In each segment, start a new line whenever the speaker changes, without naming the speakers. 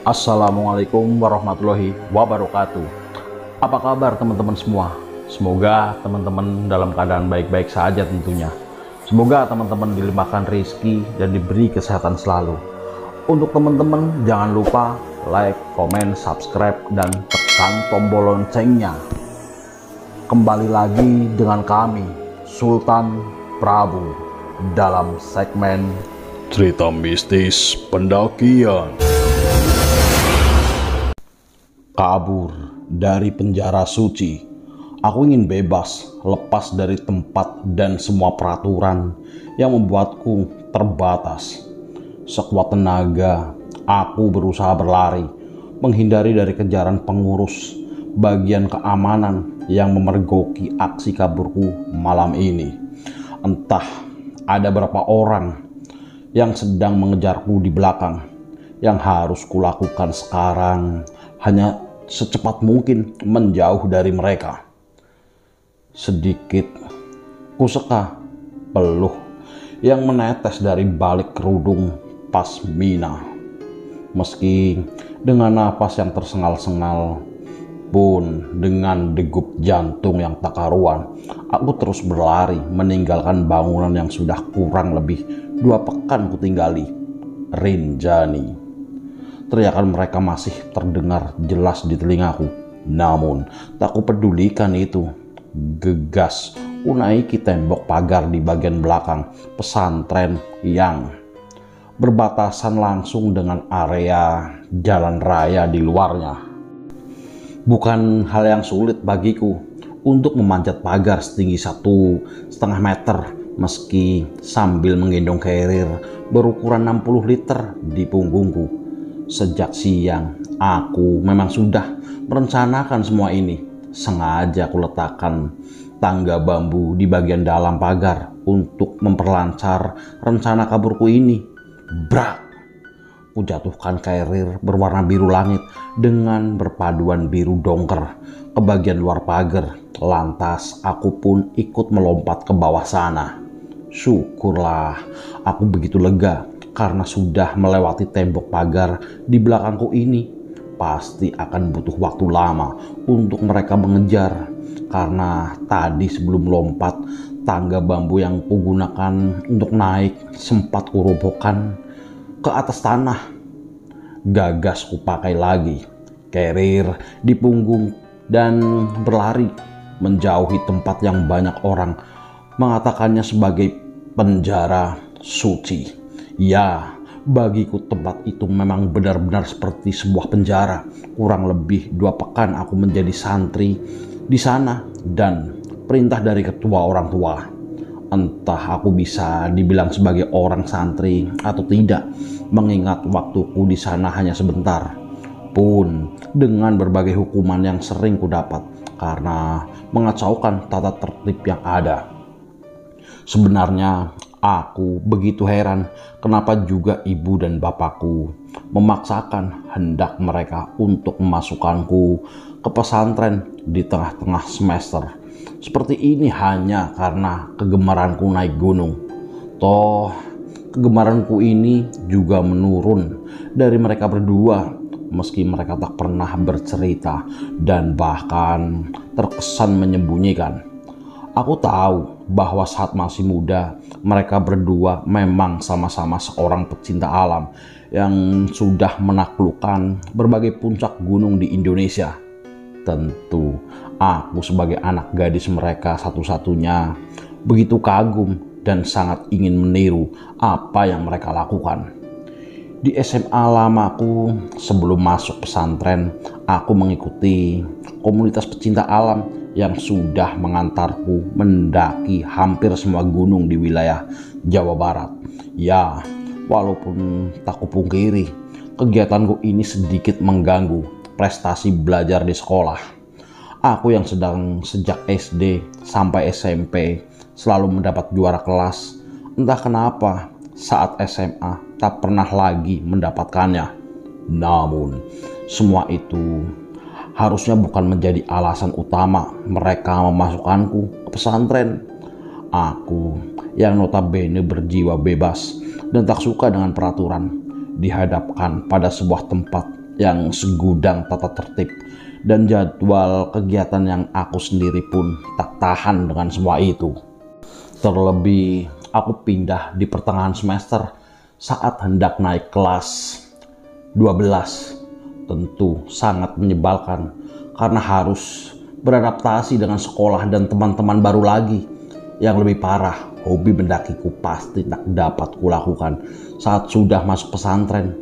Assalamualaikum warahmatullahi wabarakatuh. Apa kabar teman-teman semua? Semoga teman-teman dalam keadaan baik-baik saja tentunya. Semoga teman-teman dilimpahkan rezeki dan diberi kesehatan selalu. Untuk teman-teman jangan lupa like, komen, subscribe, dan tekan tombol loncengnya. Kembali lagi dengan kami, Sultan Prabu, dalam segmen Cerita Mistis Pendakian. Kabur dari penjara suci. Aku ingin bebas, lepas dari tempat dan semua peraturan yang membuatku terbatas. Sekuat tenaga, aku berusaha berlari, menghindari dari kejaran pengurus bagian keamanan yang memergoki aksi kaburku malam ini. Entah ada berapa orang yang sedang mengejarku di belakang. Yang harus kulakukan sekarang hanya secepat mungkin menjauh dari mereka. Sedikit kuseka peluh yang menetes dari balik kerudung pasmina. Meski dengan napas yang tersengal-sengal pun dengan degup jantung yang tak karuan, aku terus berlari meninggalkan bangunan yang sudah kurang lebih 2 pekan kutinggali. Rinjani. Teriakan mereka masih terdengar jelas di telingaku. Namun, tak kupedulikan itu. Gegas, kunaiki tembok pagar di bagian belakang pesantren yang berbatasan langsung dengan area jalan raya di luarnya. Bukan hal yang sulit bagiku untuk memanjat pagar setinggi 1,5 meter meski sambil menggendong carrier berukuran 60 liter di punggungku. Sejak siang, aku memang sudah merencanakan semua ini. Sengaja aku letakkan tangga bambu di bagian dalam pagar untuk memperlancar rencana kaburku ini. Brak! Ku jatuhkan carrier berwarna biru langit dengan berpaduan biru dongker ke bagian luar pagar. Lantas aku pun ikut melompat ke bawah sana. Syukurlah aku begitu lega karena sudah melewati tembok pagar di belakangku ini. Pasti akan butuh waktu lama untuk mereka mengejar, karena tadi sebelum lompat, tangga bambu yang kugunakan untuk naik sempat kurobohkan ke atas tanah. Gagas kupakai lagi carrier di punggung dan berlari menjauhi tempat yang banyak orang mengatakannya sebagai penjara suci. Ya, bagiku tempat itu memang benar-benar seperti sebuah penjara. Kurang lebih 2 pekan aku menjadi santri di sana dan perintah dari ketua orang tua. Entah aku bisa dibilang sebagai orang santri atau tidak, mengingat waktuku di sana hanya sebentar. Pun dengan berbagai hukuman yang sering kudapat karena mengacaukan tata tertib yang ada. Sebenarnya aku begitu heran kenapa juga ibu dan bapakku memaksakan hendak mereka untuk memasukkanku ke pesantren di tengah-tengah semester. Seperti ini hanya karena kegemaranku naik gunung. Toh kegemaranku ini juga menurun dari mereka berdua, meski mereka tak pernah bercerita dan bahkan terkesan menyembunyikan. Aku tahu bahwa saat masih muda, mereka berdua memang sama-sama seorang pecinta alam yang sudah menaklukkan berbagai puncak gunung di Indonesia. Tentu, aku sebagai anak gadis mereka satu-satunya begitu kagum dan sangat ingin meniru apa yang mereka lakukan. Di SMA lamaku sebelum masuk pesantren, aku mengikuti komunitas pecinta alam yang sudah mengantarku mendaki hampir semua gunung di wilayah Jawa Barat. Ya, walaupun tak kupungkiri, kegiatanku ini sedikit mengganggu prestasi belajar di sekolah. Aku yang sedang sejak SD sampai SMP selalu mendapat juara kelas, entah kenapa saat SMA tak pernah lagi mendapatkannya. Namun, semua itu harusnya bukan menjadi alasan utama mereka memasukkanku ke pesantren. Aku yang notabene berjiwa bebas dan tak suka dengan peraturan, dihadapkan pada sebuah tempat yang segudang tata tertib dan jadwal kegiatan yang aku sendiri pun tak tahan dengan semua itu. Terlebih aku pindah di pertengahan semester saat hendak naik kelas 12. Tentu sangat menyebalkan karena harus beradaptasi dengan sekolah dan teman-teman baru lagi. Yang lebih parah, hobi mendakiku pasti tak dapat kulakukan saat sudah masuk pesantren.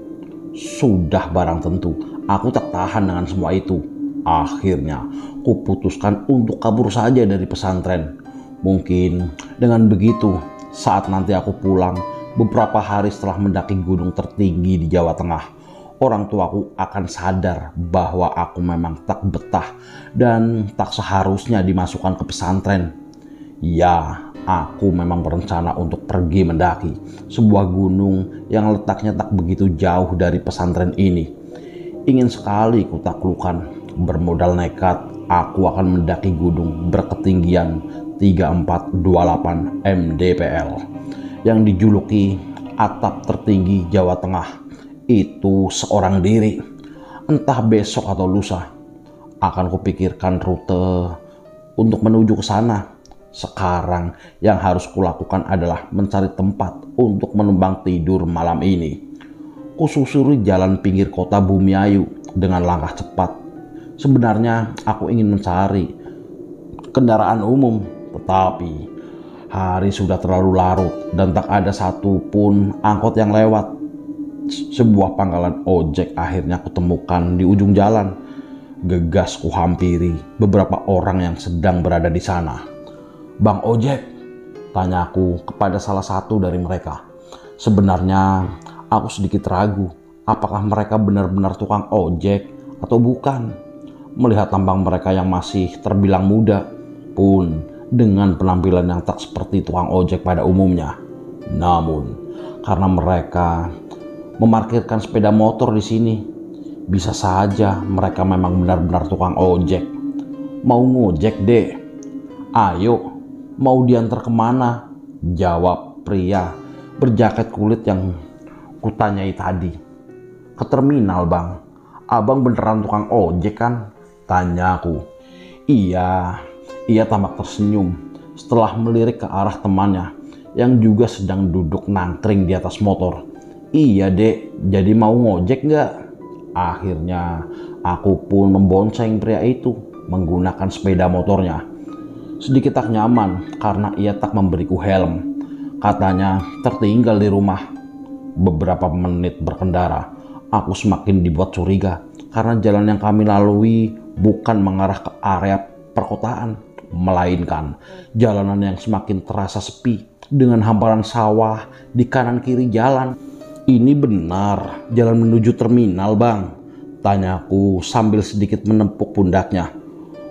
Sudah barang tentu, aku tak tahan dengan semua itu. Akhirnya, kuputuskan untuk kabur saja dari pesantren. Mungkin dengan begitu, saat nanti aku pulang, beberapa hari setelah mendaki gunung tertinggi di Jawa Tengah, orang tuaku akan sadar bahwa aku memang tak betah dan tak seharusnya dimasukkan ke pesantren. Ya, aku memang berencana untuk pergi mendaki sebuah gunung yang letaknya tak begitu jauh dari pesantren ini. Ingin sekali kutaklukan, bermodal nekat, aku akan mendaki gunung berketinggian 3428 mdpl yang dijuluki atap tertinggi Jawa Tengah. Itu seorang diri. Entah besok atau lusa akan kupikirkan rute untuk menuju ke sana. Sekarang yang harus kulakukan adalah mencari tempat untuk menumpang tidur malam ini. Kususuri jalan pinggir kota Bumiayu dengan langkah cepat. Sebenarnya aku ingin mencari kendaraan umum, tetapi hari sudah terlalu larut dan tak ada satupun angkot yang lewat. Sebuah pangkalan ojek akhirnya kutemukan di ujung jalan. Gegas kuhampiri beberapa orang yang sedang berada di sana. "Bang ojek," tanyaku kepada salah satu dari mereka. Sebenarnya aku sedikit ragu apakah mereka benar-benar tukang ojek atau bukan. Melihat tampang mereka yang masih terbilang muda pun dengan penampilan yang tak seperti tukang ojek pada umumnya. Namun karena mereka memarkirkan sepeda motor di sini, bisa saja mereka memang benar-benar tukang ojek. "Mau ngojek, Dek?" "Ayo, mau diantar kemana?" jawab pria berjaket kulit yang kutanyai tadi. "Ke terminal, Bang." "Abang beneran tukang ojek kan?" tanyaku. Ia tampak tersenyum setelah melirik ke arah temannya yang juga sedang duduk nangkring di atas motor. "Iya, Dek, jadi mau ngojek nggak?" Akhirnya aku pun membonceng pria itu menggunakan sepeda motornya. Sedikit tak nyaman karena ia tak memberiku helm. Katanya tertinggal di rumah. Beberapa menit berkendara, aku semakin dibuat curiga karena jalan yang kami lalui bukan mengarah ke area perkotaan, melainkan jalanan yang semakin terasa sepi dengan hamparan sawah di kanan kiri jalan. "Ini benar jalan menuju terminal, Bang?" tanyaku sambil sedikit menepuk pundaknya.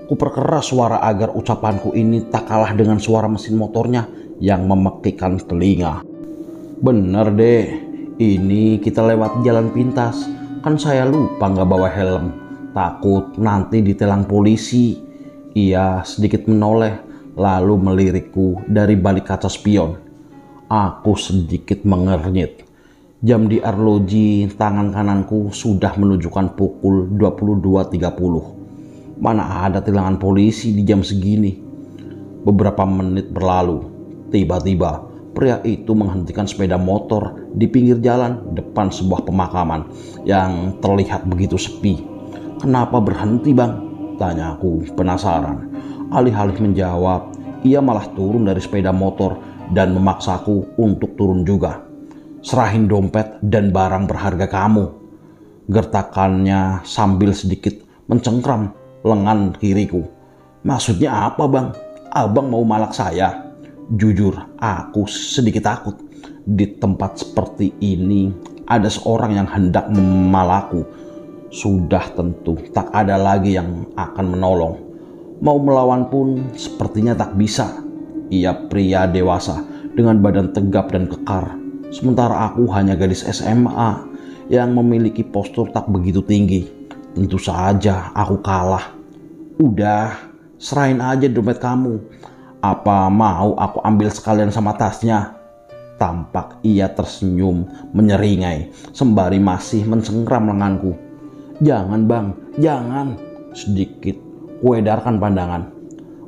Kuperkeras suara agar ucapanku ini tak kalah dengan suara mesin motornya yang memekikkan telinga. "Bener deh, ini kita lewat jalan pintas. Kan saya lupa nggak bawa helm. Takut nanti ditilang polisi." Ia sedikit menoleh lalu melirikku dari balik kaca spion. Aku sedikit mengernyit. Jam di arloji tangan kananku sudah menunjukkan pukul 22.30. Mana ada tilangan polisi di jam segini. Beberapa menit berlalu. Tiba-tiba pria itu menghentikan sepeda motor di pinggir jalan depan sebuah pemakaman yang terlihat begitu sepi. "Kenapa berhenti, Bang?" tanyaku penasaran. Alih-alih menjawab, ia malah turun dari sepeda motor dan memaksaku untuk turun juga. "Serahin dompet dan barang berharga kamu," gertakannya sambil sedikit mencengkram lengan kiriku. "Maksudnya apa, Bang? Abang mau malak saya?" Jujur, aku sedikit takut. Di tempat seperti ini ada seorang yang hendak memalakku. Sudah tentu tak ada lagi yang akan menolong. Mau melawan pun sepertinya tak bisa. Ia pria dewasa dengan badan tegap dan kekar. Sementara aku hanya gadis SMA yang memiliki postur tak begitu tinggi. Tentu saja aku kalah. "Udah, serahin aja dompet kamu. Apa mau aku ambil sekalian sama tasnya?" Tampak ia tersenyum menyeringai sembari masih mencengkram lenganku. Jangan bang, jangan. Sedikit kuedarkan pandangan.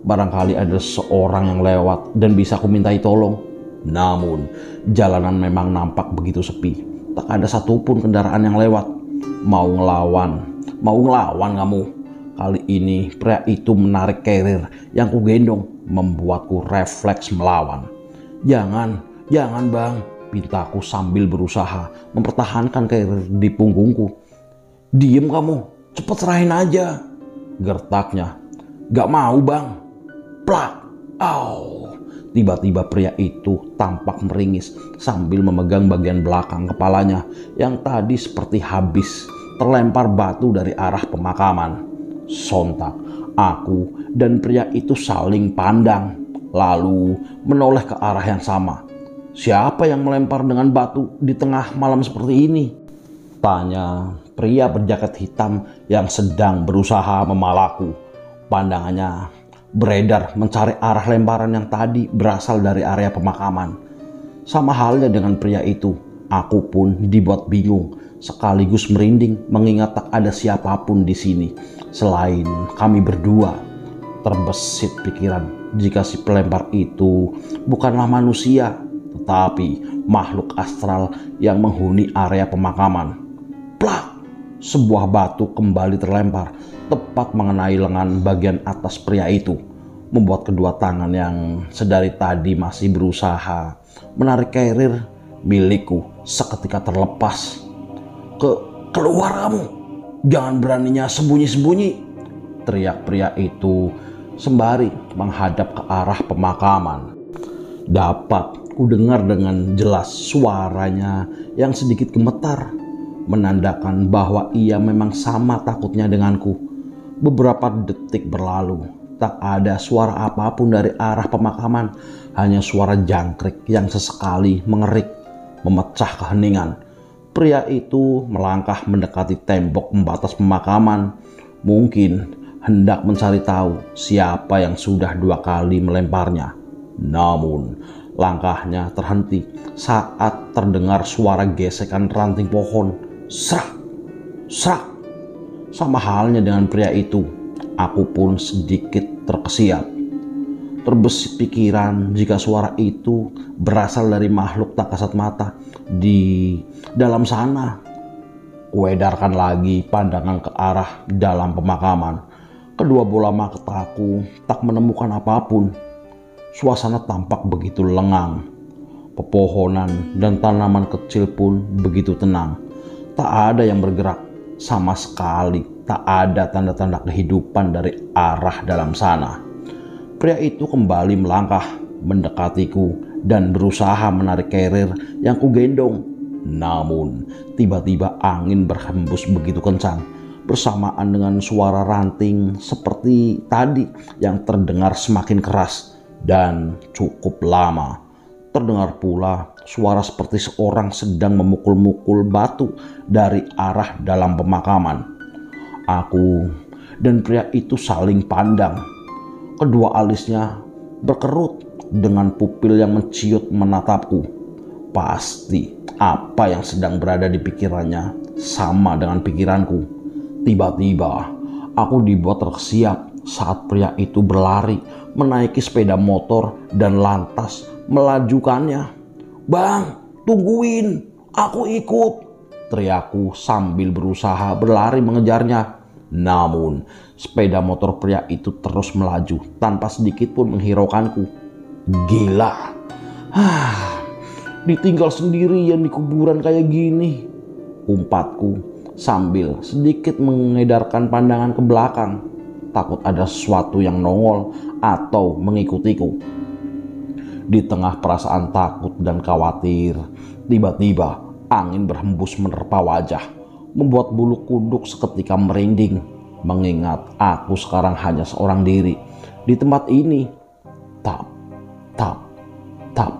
Barangkali ada seorang yang lewat dan bisa aku mintai tolong. Namun jalanan memang nampak begitu sepi. Tak ada satupun kendaraan yang lewat. Mau ngelawan kamu. Kali ini pria itu menarik carrier yang kugendong, membuatku refleks melawan. Jangan bang, pintaku sambil berusaha mempertahankan carrier di punggungku. Diem kamu, cepet serahin aja, gertaknya. Gak mau bang. Plak. Au. Tiba-tiba pria itu tampak meringis sambil memegang bagian belakang kepalanya yang tadi seperti habis terlempar batu dari arah pemakaman. Sontak aku dan pria itu saling pandang, lalu menoleh ke arah yang sama. Siapa yang melempar dengan batu di tengah malam seperti ini? Tanya pria berjaket hitam yang sedang berusaha memalaku. Pandangannya beredar mencari arah lemparan yang tadi berasal dari area pemakaman. Sama halnya dengan pria itu, aku pun dibuat bingung sekaligus merinding mengingat tak ada siapapun di sini selain kami berdua. Terbesit pikiran jika si pelempar itu bukanlah manusia, tetapi makhluk astral yang menghuni area pemakaman. Plak! Sebuah batu kembali terlempar tepat mengenai lengan bagian atas pria itu, membuat kedua tangan yang sedari tadi masih berusaha menarik carrier milikku seketika terlepas. Keluar kamu! Jangan beraninya sembunyi-sembunyi! Teriak pria itu sembari menghadap ke arah pemakaman. Dapat ku dengar dengan jelas suaranya yang sedikit gemetar, menandakan bahwa ia memang sama takutnya denganku. Beberapa detik berlalu, tak ada suara apapun dari arah pemakaman, hanya suara jangkrik yang sesekali mengerik, memecah keheningan. Pria itu melangkah mendekati tembok pembatas pemakaman, mungkin hendak mencari tahu siapa yang sudah 2 kali melemparnya. Namun langkahnya terhenti saat terdengar suara gesekan ranting pohon. Serak, serak. Sama halnya dengan pria itu, aku pun sedikit terkesiap. Terbesit pikiran jika suara itu berasal dari makhluk tak kasat mata di dalam sana. Kuedarkan lagi pandangan ke arah dalam pemakaman. Kedua bola mataku tak menemukan apapun. Suasana tampak begitu lengang. Pepohonan dan tanaman kecil pun begitu tenang. Tak ada yang bergerak sama sekali. Tak ada tanda-tanda kehidupan dari arah dalam sana. Pria itu kembali melangkah mendekatiku dan berusaha menarik carrier yang kugendong. Namun tiba-tiba angin berhembus begitu kencang bersamaan dengan suara ranting seperti tadi yang terdengar semakin keras dan cukup lama. Terdengar pula suara seperti seorang sedang memukul-mukul batu dari arah dalam pemakaman. Aku dan pria itu saling pandang. Kedua alisnya berkerut dengan pupil yang menciut menatapku. Pasti apa yang sedang berada di pikirannya sama dengan pikiranku. Tiba-tiba aku dibuat terkesiap saat pria itu berlari menaiki sepeda motor dan lantas melajukannya. Bang, tungguin, aku ikut, teriakku sambil berusaha berlari mengejarnya. Namun sepeda motor pria itu terus melaju tanpa sedikit pun menghiraukanku. Gila, ditinggal sendirian di kuburan kayak gini, umpatku sambil sedikit mengedarkan pandangan ke belakang. Takut ada sesuatu yang nongol atau mengikutiku. Di tengah perasaan takut dan khawatir, tiba-tiba angin berhembus menerpa wajah, membuat bulu kuduk seketika merinding, mengingat aku sekarang hanya seorang diri di tempat ini. Tap, tap, tap.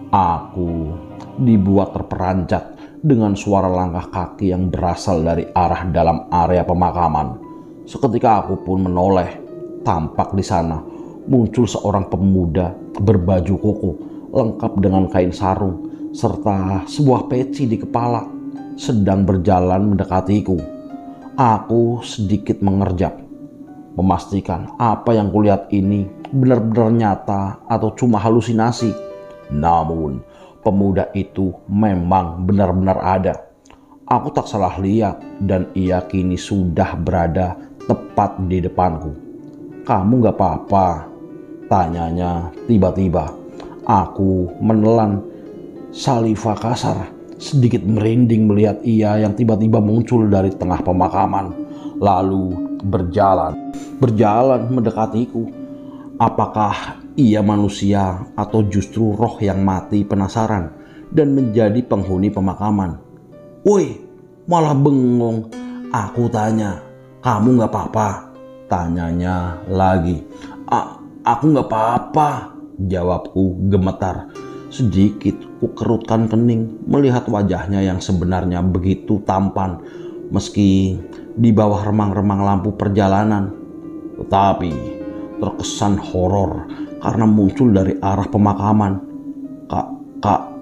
Aku dibuat terperanjat dengan suara langkah kaki yang berasal dari arah dalam area pemakaman. Seketika aku pun menoleh. Tampak di sana muncul seorang pemuda berbaju koko lengkap dengan kain sarung serta sebuah peci di kepala, sedang berjalan mendekatiku. Aku sedikit mengerjap, memastikan apa yang kulihat ini benar-benar nyata atau cuma halusinasi. Namun, pemuda itu memang benar-benar ada. Aku tak salah lihat dan ia kini sudah berada tepat di depanku. "Kamu gak apa-apa?" tanyanya tiba-tiba. Aku menelan saliva kasar, sedikit merinding melihat ia yang tiba-tiba muncul dari tengah pemakaman, lalu berjalan mendekatiku. Apakah ia manusia atau justru roh yang mati penasaran dan menjadi penghuni pemakaman? "Woi, malah bengong," aku tanya. "Kamu gak apa-apa?" tanyanya lagi. Aku gak apa-apa," jawabku gemetar. Sedikit kukerutkan kening melihat wajahnya yang sebenarnya begitu tampan meski di bawah remang-remang lampu perjalanan. Tetapi terkesan horor karena muncul dari arah pemakaman.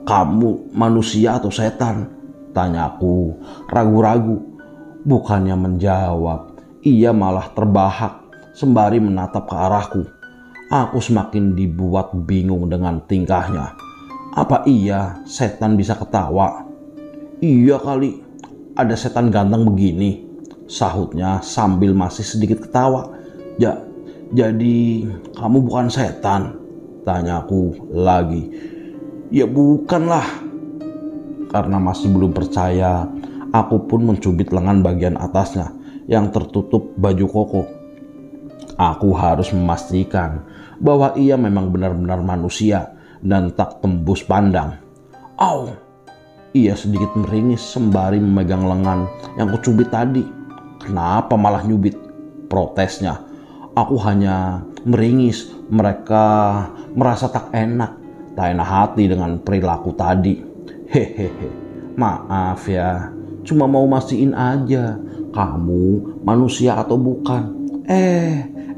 Kamu manusia atau setan?" tanyaku ragu-ragu. Bukannya menjawab, ia malah terbahak sembari menatap ke arahku. Aku semakin dibuat bingung dengan tingkahnya. Apa iya setan bisa ketawa? "Iya kali, ada setan ganteng begini," sahutnya sambil masih sedikit ketawa. Jadi kamu bukan setan?" tanyaku lagi. "Ya bukanlah." Karena masih belum percaya, aku pun mencubit lengan bagian atasnya yang tertutup baju koko. Aku harus memastikan bahwa ia memang benar-benar manusia dan tak tembus pandang. "Au!" Ia sedikit meringis sembari memegang lengan yang kucubit tadi. "Kenapa malah nyubit?" protesnya. Aku hanya meringis. Mereka merasa tak enak hati dengan perilaku tadi. "Hehehe, maaf ya, cuma mau mastiin aja kamu manusia atau bukan."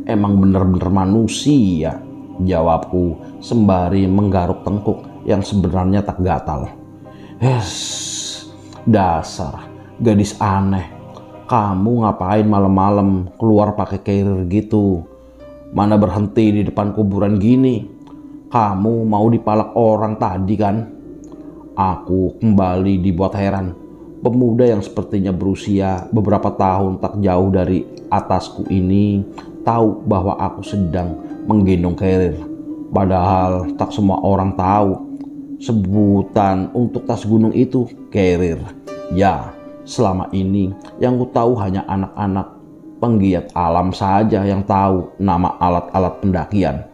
Emang bener-bener manusia," jawabku sembari menggaruk tengkuk yang sebenarnya tak gatal. Dasar gadis aneh. Kamu ngapain malam-malam keluar pakai carrier gitu? Mana berhenti di depan kuburan gini? Kamu mau dipalak orang tadi kan?" Aku kembali dibuat heran. Pemuda yang sepertinya berusia beberapa tahun tak jauh dari atasku ini tahu bahwa aku sedang menggendong carrier. Padahal tak semua orang tahu sebutan untuk tas gunung itu carrier. Ya, selama ini yang ku tahu hanya anak-anak penggiat alam saja yang tahu nama alat-alat pendakian.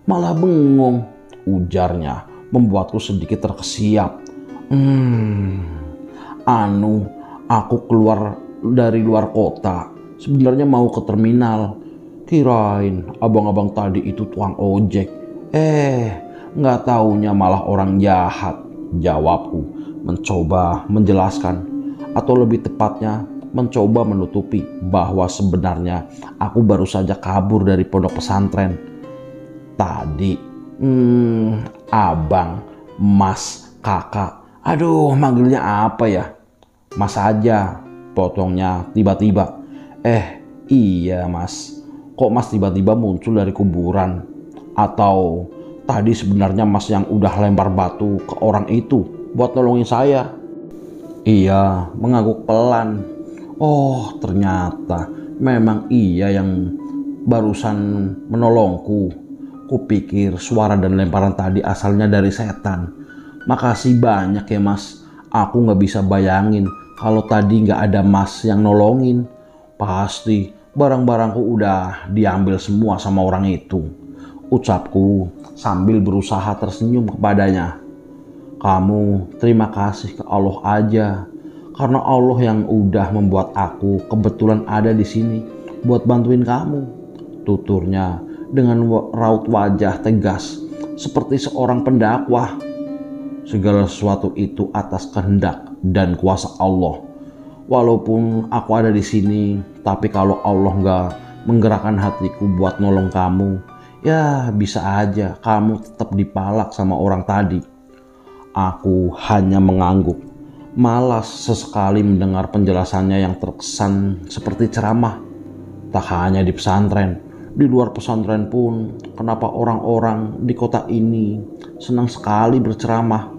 "Malah bengong," ujarnya membuatku sedikit terkesiap. Aku keluar dari luar kota. Sebenarnya mau ke terminal. Kirain abang-abang tadi itu tukang ojek. Nggak taunya malah orang jahat," jawabku, mencoba menjelaskan, atau lebih tepatnya mencoba menutupi bahwa sebenarnya aku baru saja kabur dari pondok pesantren. Tadi, abang, mas, kakak, aduh manggilnya apa ya? "Mas aja," potongnya tiba-tiba. Iya mas, kok mas tiba-tiba muncul dari kuburan? Atau tadi sebenarnya mas yang udah lempar batu ke orang itu buat nolongin saya?" Ia mengangguk pelan. Oh, ternyata memang ia yang barusan menolongku. Kupikir suara dan lemparan tadi asalnya dari setan. "Makasih banyak ya mas. Aku gak bisa bayangin kalau tadi gak ada mas yang nolongin. Pasti barang-barangku udah diambil semua sama orang itu," ucapku sambil berusaha tersenyum kepadanya. "Kamu terima kasih ke Allah aja. Karena Allah yang udah membuat aku kebetulan ada di sini buat bantuin kamu," tuturnya dengan raut wajah tegas seperti seorang pendakwah. "Segala sesuatu itu atas kehendak dan kuasa Allah. Walaupun aku ada di sini, tapi kalau Allah nggak menggerakkan hatiku buat nolong kamu, ya bisa aja kamu tetap dipalak sama orang tadi." Aku hanya mengangguk, Malas sesekali mendengar penjelasannya yang terkesan seperti ceramah. Tak hanya di pesantren, di luar pesantren pun, kenapa orang-orang di kota ini senang sekali berceramah?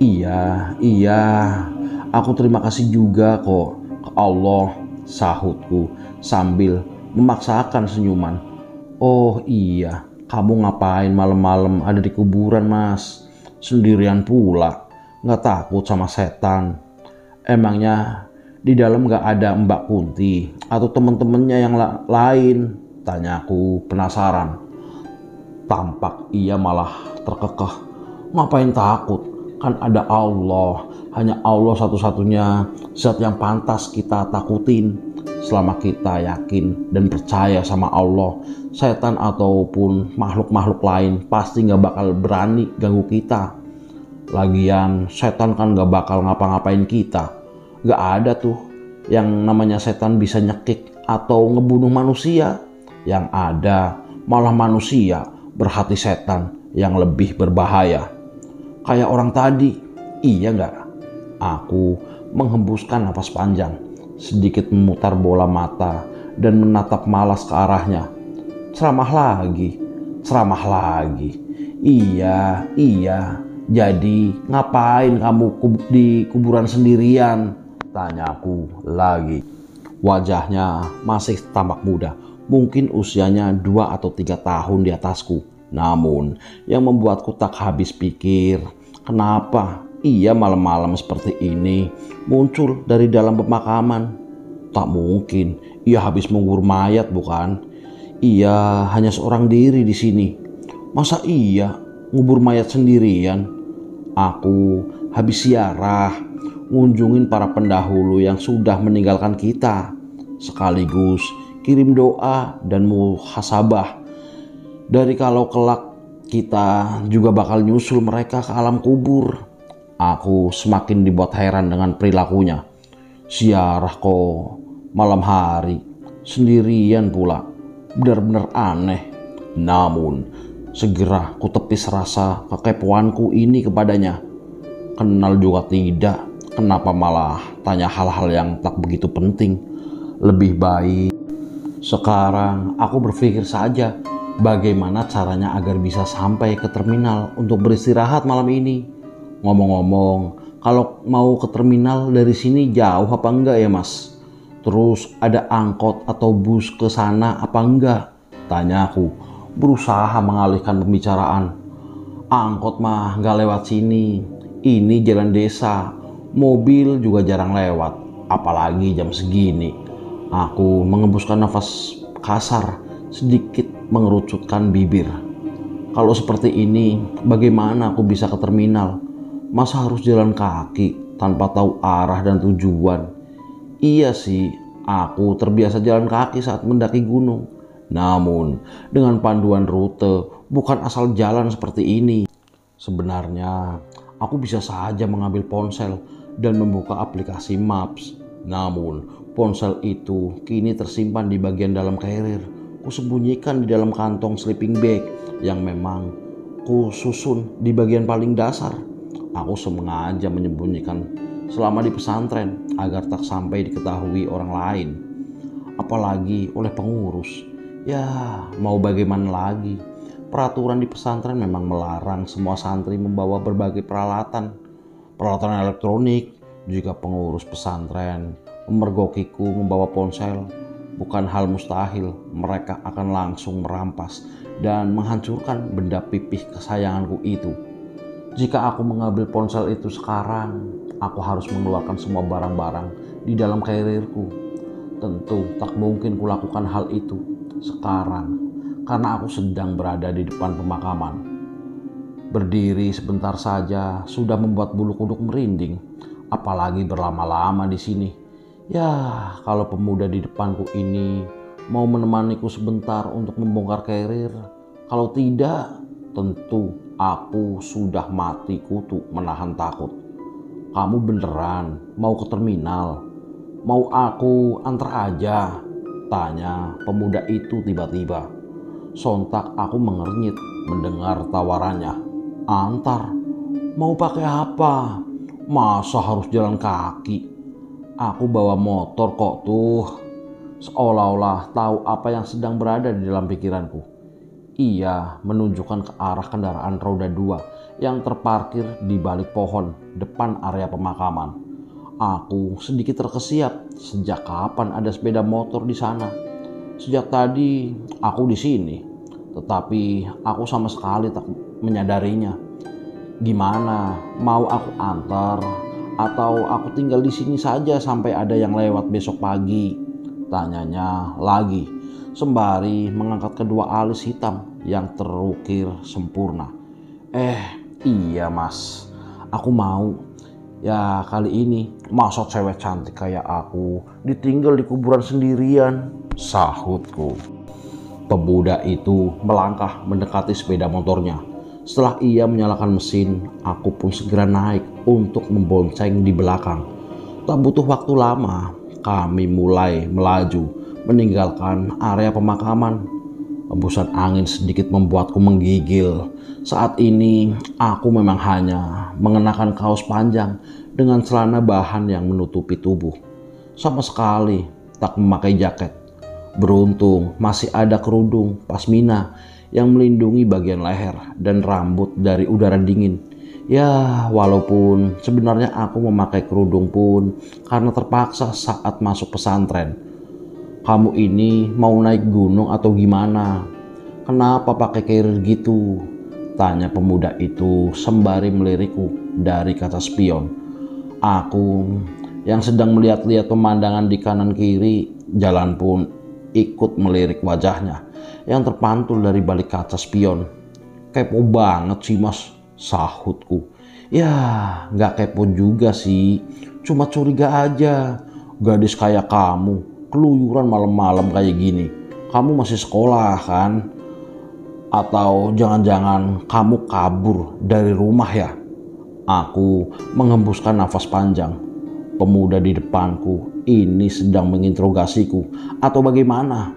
Iya, aku terima kasih juga kok ke Allah, sahutku sambil memaksakan senyuman. Oh iya, kamu ngapain malam-malam ada di kuburan, Mas? Sendirian pula, nggak takut sama setan? Emangnya di dalam nggak ada Mbak Kunti atau teman-temannya yang lain? Tanyaku penasaran. Tampak ia malah terkekeh. Ngapain takut? Kan ada Allah. Hanya Allah satu-satunya zat yang pantas kita takutin. Selama kita yakin dan percaya sama Allah, setan ataupun makhluk-makhluk lain pasti nggak bakal berani ganggu kita. Lagian setan kan gak bakal ngapa-ngapain kita. Gak ada tuh yang namanya setan bisa nyekik atau ngebunuh manusia. Yang ada malah manusia berhati setan yang lebih berbahaya. Kayak orang tadi, iya gak? Aku menghembuskan napas panjang, sedikit memutar bola mata dan menatap malas ke arahnya. Ceramah lagi. Iya. Jadi ngapain kamu di kuburan sendirian? Tanyaku lagi. Wajahnya masih tampak muda, mungkin usianya 2 atau 3 tahun di atasku. Namun yang membuatku tak habis pikir, kenapa ia malam-malam seperti ini muncul dari dalam pemakaman? Tak mungkin ia habis mengubur mayat, bukan? Ia hanya seorang diri di sini. Masa iya ngubur mayat sendirian? Aku habis ziarah, ngunjungin para pendahulu yang sudah meninggalkan kita, sekaligus kirim doa dan muhasabah dari kalau kelak kita juga bakal nyusul mereka ke alam kubur. Aku semakin dibuat heran dengan perilakunya. Ziarah kok malam hari, sendirian pula, benar-benar aneh. Namun segera ku tepis rasa kekepoanku ini kepadanya. Kenal juga tidak, kenapa malah tanya hal-hal yang tak begitu penting. Lebih baik sekarang aku berpikir saja bagaimana caranya agar bisa sampai ke terminal untuk beristirahat malam ini. Ngomong-ngomong, kalau mau ke terminal dari sini jauh apa enggak ya, Mas? Terus ada angkot atau bus ke sana apa enggak? Tanyaku, berusaha mengalihkan pembicaraan. Angkot mah nggak lewat sini. Ini jalan desa. Mobil juga jarang lewat. Apalagi jam segini. Aku mengembuskan nafas kasar, sedikit mengerucutkan bibir. Kalau seperti ini, bagaimana aku bisa ke terminal? Masa harus jalan kaki tanpa tahu arah dan tujuan? Iya sih, aku terbiasa jalan kaki saat mendaki gunung. Namun, dengan panduan rute, bukan asal jalan seperti ini. Sebenarnya, aku bisa saja mengambil ponsel dan membuka aplikasi Maps. Namun, ponsel itu kini tersimpan di bagian dalam carrier. Kusembunyikan di dalam kantong sleeping bag yang memang kususun di bagian paling dasar. Aku sengaja menyembunyikan selama di pesantren agar tak sampai diketahui orang lain, apalagi oleh pengurus. Ya, mau bagaimana lagi? Peraturan di pesantren memang melarang semua santri membawa berbagai peralatan elektronik. Jika pengurus pesantren memergokiku membawa ponsel, bukan hal mustahil, mereka akan langsung merampas dan menghancurkan benda pipih kesayanganku itu. Jika aku mengambil ponsel itu sekarang, aku harus mengeluarkan semua barang-barang di dalam carrierku. Tentu tak mungkin kulakukan hal itu sekarang, karena aku sedang berada di depan pemakaman. Berdiri sebentar saja sudah membuat bulu kuduk merinding, apalagi berlama-lama di sini. Ya, kalau pemuda di depanku ini mau menemaniku sebentar untuk membongkar carrier, kalau tidak, tentu aku sudah mati kutu menahan takut. Kamu beneran mau ke terminal? Mau aku antar aja? Tanya pemuda itu tiba-tiba. Sontak aku mengernyit mendengar tawarannya. Antar? Mau pakai apa? Masa harus jalan kaki? Aku bawa motor kok tuh. Seolah-olah tahu apa yang sedang berada di dalam pikiranku. Ia menunjukkan ke arah kendaraan roda 2 yang terparkir di balik pohon depan area pemakaman. Aku sedikit terkesiap. Sejak kapan ada sepeda motor di sana? Sejak tadi aku di sini, tetapi aku sama sekali tak menyadarinya. Gimana? Mau aku antar atau aku tinggal di sini saja sampai ada yang lewat besok pagi? Tanyanya lagi, sembari mengangkat kedua alis hitam yang terukir sempurna. Iya mas, aku mau. Ya kali ini masa cewek cantik kayak aku ditinggal di kuburan sendirian, sahutku. Pemuda itu melangkah mendekati sepeda motornya. Setelah ia menyalakan mesin, aku pun segera naik untuk membonceng di belakang. Tak butuh waktu lama, kami mulai melaju meninggalkan area pemakaman. Hembusan angin sedikit membuatku menggigil. Saat ini aku memang hanya mengenakan kaos panjang dengan celana bahan yang menutupi tubuh. Sama sekali tak memakai jaket. Beruntung masih ada kerudung pasmina yang melindungi bagian leher dan rambut dari udara dingin. Ya, walaupun sebenarnya aku memakai kerudung pun karena terpaksa saat masuk pesantren. Kamu ini mau naik gunung atau gimana? Kenapa pakai carrier gitu? Tanya pemuda itu sembari melirikku dari kaca spion. Aku yang sedang melihat-lihat pemandangan di kanan kiri jalan pun ikut melirik wajahnya yang terpantul dari balik kaca spion. Kepo banget sih mas, sahutku. Ya gak kepo juga sih, cuma curiga aja. Gadis kayak kamu keluyuran malam-malam kayak gini. Kamu masih sekolah kan? Atau jangan-jangan kamu kabur dari rumah ya? Aku menghembuskan nafas panjang. Pemuda di depanku ini sedang menginterogasiku atau bagaimana?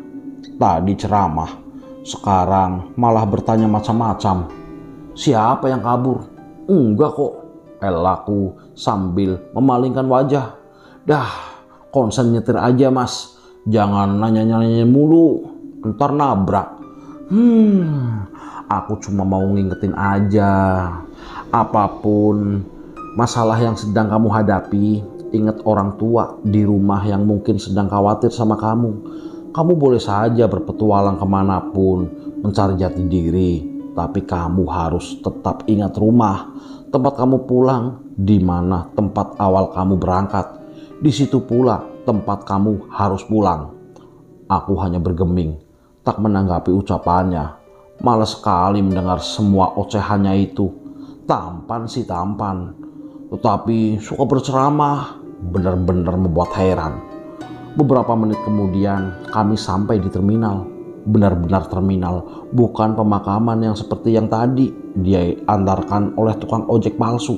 Tadi ceramah, sekarang malah bertanya macam-macam. Siapa yang kabur? Enggak kok, elaku sambil memalingkan wajah. Dah, konsen nyetir aja mas, jangan nanya-nanya mulu, ntar nabrak. Aku cuma mau ngingetin aja. Apapun masalah yang sedang kamu hadapi, ingat orang tua di rumah yang mungkin sedang khawatir sama kamu. Kamu boleh saja berpetualang kemanapun, mencari jati diri. Tapi kamu harus tetap ingat rumah, tempat kamu pulang, di mana tempat awal kamu berangkat. Di situ pula tempat kamu harus pulang. Aku hanya bergeming, tak menanggapi ucapannya. Malas sekali mendengar semua ocehannya itu. Tampan sih tampan, tetapi suka berceramah, benar-benar membuat heran. Beberapa menit kemudian kami sampai di terminal. Benar-benar terminal, bukan pemakaman yang seperti yang tadi dia antarkan oleh tukang ojek palsu.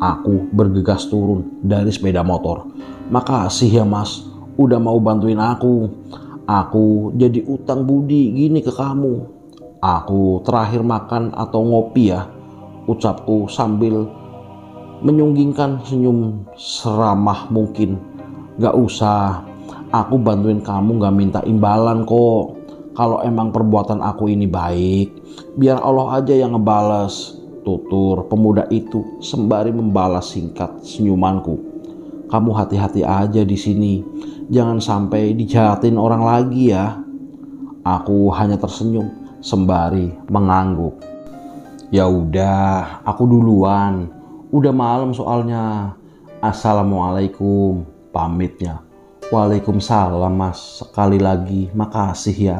Aku bergegas turun dari sepeda motor. Makasih ya mas, udah mau bantuin aku. Aku jadi utang budi gini ke kamu. Aku terakhir makan atau ngopi ya, ucapku sambil menyunggingkan senyum seramah mungkin. Gak usah, aku bantuin kamu gak minta imbalan kok. Kalau emang perbuatan aku ini baik, biar Allah aja yang ngebales, tutur pemuda itu sembari membalas singkat senyumanku. Kamu hati-hati aja di sini, jangan sampai dijahatin orang lagi ya. Aku hanya tersenyum sembari mengangguk. Ya udah, aku duluan. Udah malam soalnya. Assalamualaikum, pamitnya. Waalaikumsalam mas, sekali lagi makasih ya.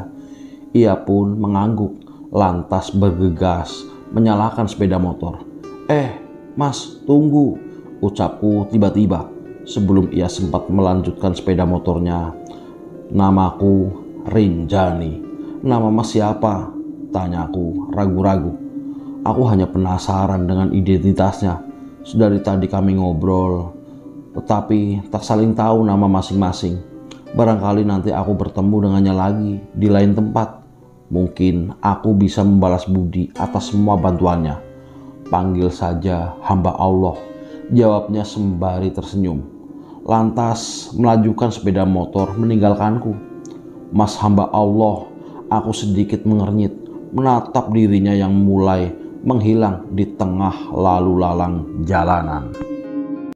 Ia pun mengangguk, lantas bergegas menyalakan sepeda motor. Mas, tunggu, ucapku tiba-tiba sebelum ia sempat melanjutkan sepeda motornya. Namaku Rinjani. Nama mas siapa? Tanyaku ragu-ragu. Aku hanya penasaran dengan identitasnya. Dari tadi kami ngobrol, tetapi tak saling tahu nama masing-masing. Barangkali nanti aku bertemu dengannya lagi di lain tempat. Mungkin aku bisa membalas budi atas semua bantuannya. Panggil saja hamba Allah, jawabnya sembari tersenyum. Lantas melajukan sepeda motor meninggalkanku. Mas hamba Allah, aku sedikit mengernyit menatap dirinya yang mulai menghilang di tengah lalu lalang jalanan.